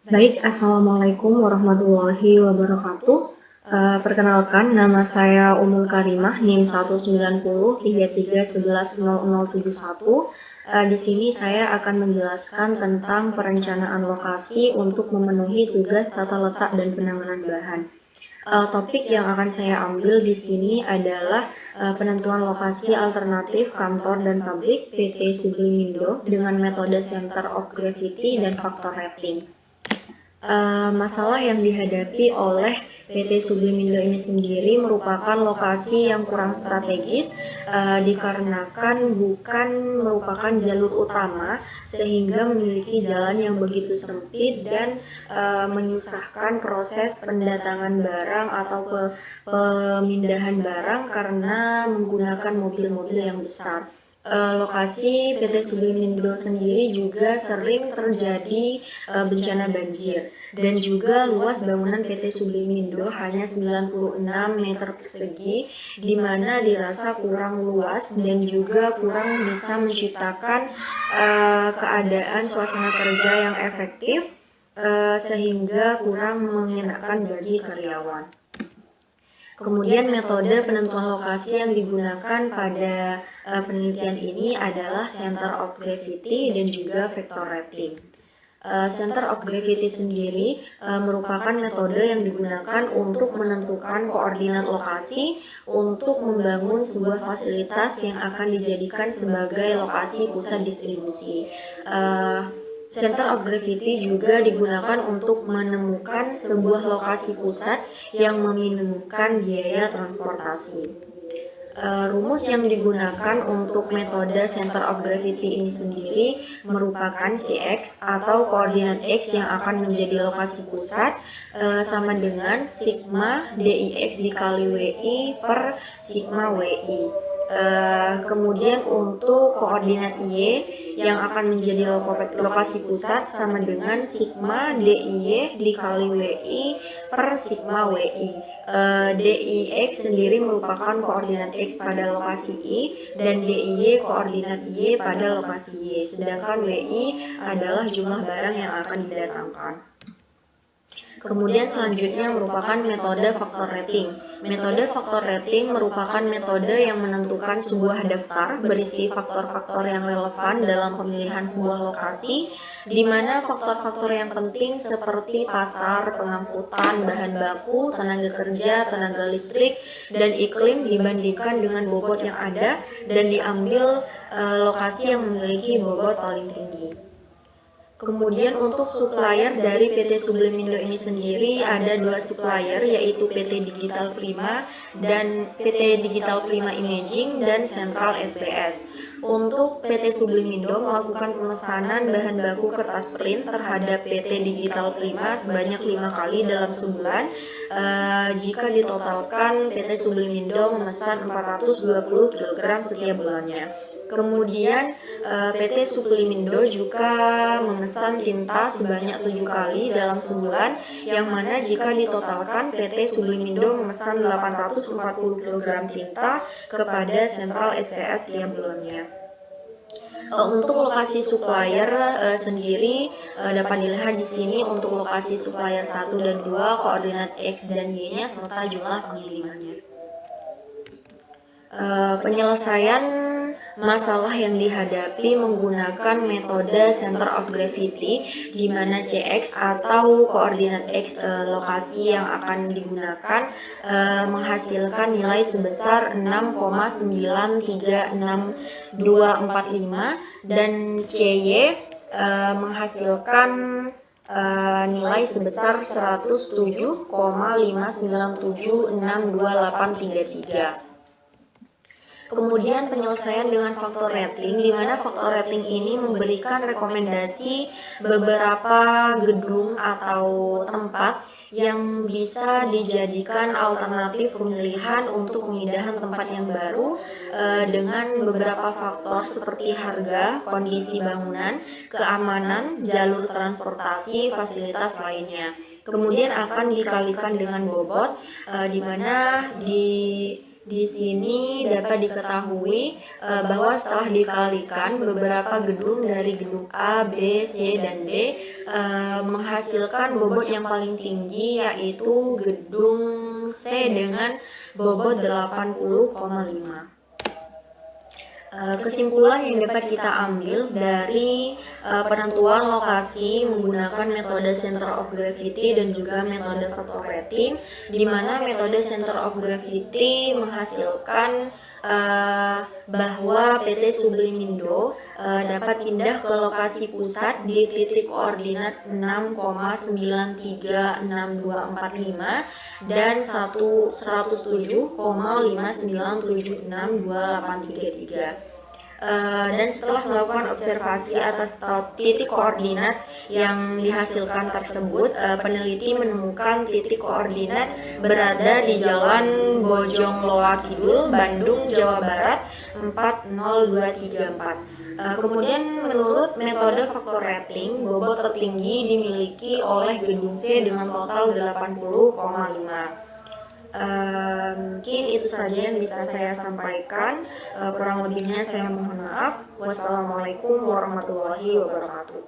Baik, Assalamualaikum warahmatullahi wabarakatuh. Perkenalkan, nama saya Umul Karimah, NIM 19033110071. Di sini saya akan menjelaskan tentang perencanaan lokasi untuk memenuhi tugas tata letak dan penanganan bahan. Topik yang akan saya ambil di sini adalah penentuan lokasi alternatif kantor dan pabrik PT Sublimindo dengan metode Center of Gravity dan faktor rating. Masalah yang dihadapi oleh PT Sublimindo ini sendiri merupakan lokasi yang kurang strategis dikarenakan bukan merupakan jalur utama sehingga memiliki jalan yang begitu sempit dan menyusahkan proses pendatangan barang atau pemindahan barang karena menggunakan mobil-mobil yang besar. Lokasi PT Sublimindo sendiri juga sering terjadi bencana banjir dan juga luas bangunan PT Sublimindo hanya 96 meter persegi di mana dirasa kurang luas dan juga kurang bisa menciptakan keadaan suasana kerja yang efektif sehingga kurang mengenakan bagi karyawan. Kemudian metode penentuan lokasi yang digunakan pada penelitian ini adalah Center of Gravity dan juga Vector Rating. Center of Gravity sendiri merupakan metode yang digunakan untuk menentukan koordinat lokasi untuk membangun sebuah fasilitas yang akan dijadikan sebagai lokasi pusat distribusi. Center of Gravity juga digunakan untuk menemukan sebuah lokasi pusat yang meminimumkan biaya transportasi. Rumus yang digunakan untuk metode Center of Gravity ini sendiri merupakan Cx atau koordinat X yang akan menjadi lokasi pusat sama dengan sigma Dix dikali Wi per sigma Wi. Kemudian untuk koordinat Y yang akan menjadi lokasi pusat sama dengan sigma DIY dikali WI per sigma WI. DIX sendiri merupakan koordinat X pada lokasi I dan DIY koordinat Y pada lokasi Y, sedangkan WI adalah jumlah barang yang akan didatangkan. Kemudian selanjutnya merupakan metode faktor rating. Metode faktor rating merupakan metode yang menentukan sebuah daftar berisi faktor-faktor yang relevan dalam pemilihan sebuah lokasi, di mana faktor-faktor yang penting seperti pasar, pengangkutan, bahan baku, tenaga kerja, tenaga listrik, dan iklim dibandingkan dengan bobot yang ada dan diambil lokasi yang memiliki bobot paling tinggi. Kemudian untuk supplier dari PT Sublimindo ini sendiri ada dua supplier, yaitu PT Digital Prima dan PT Digital Prima Imaging dan Central SBS. Untuk PT Sublimindo melakukan pemesanan bahan baku kertas print terhadap PT Digital Prima sebanyak 5 kali dalam sebulan. Jika ditotalkan, PT Sublimindo memesan 420 kg setiap bulannya. Kemudian PT Sublimindo juga memesan tinta sebanyak 7 kali dalam sebulan, yang mana jika ditotalkan PT Sublimindo memesan 840 kg tinta kepada Central SPS tiap bulannya. Untuk lokasi supplier sendiri dapat dilihat di sini untuk lokasi supplier 1 dan 2, koordinat X dan Y-nya serta jumlah pengirimannya. Penyelesaian masalah yang dihadapi menggunakan metode Center of Gravity, di mana Cx atau koordinat X lokasi yang akan digunakan menghasilkan nilai sebesar 6,93645 dan Cy menghasilkan nilai sebesar 107,597628833. Kemudian penyelesaian dengan faktor rating, di mana faktor rating ini memberikan rekomendasi beberapa gedung atau tempat yang bisa dijadikan alternatif pemilihan untuk pemindahan tempat yang baru dengan beberapa faktor seperti harga, kondisi bangunan, keamanan, jalur transportasi, fasilitas lainnya. Kemudian akan dikalikan dengan bobot, di mana Di sini dapat diketahui bahwa setelah dikalikan beberapa gedung dari gedung A, B, C, dan D menghasilkan bobot yang paling tinggi, yaitu gedung C dengan bobot 80,5. Kesimpulan yang dapat kita ambil dari penentuan lokasi menggunakan metode center of gravity dan juga metode factor rating, di mana metode center of gravity menghasilkan bahwa PT Sublimindo dapat pindah ke lokasi pusat di titik koordinat 6,936245 dan 107,59762833. Dan setelah melakukan observasi atas titik koordinat yang dihasilkan tersebut, peneliti menemukan titik koordinat berada di Jalan Bojong Loa Kidul, Bandung, Jawa Barat 40234. Kemudian menurut metode faktor rating, bobot tertinggi dimiliki oleh gedung C dengan total 80,5. Mungkin itu saja yang bisa saya sampaikan. Kurang lebihnya saya mohon maaf. Wassalamualaikum warahmatullahi wabarakatuh.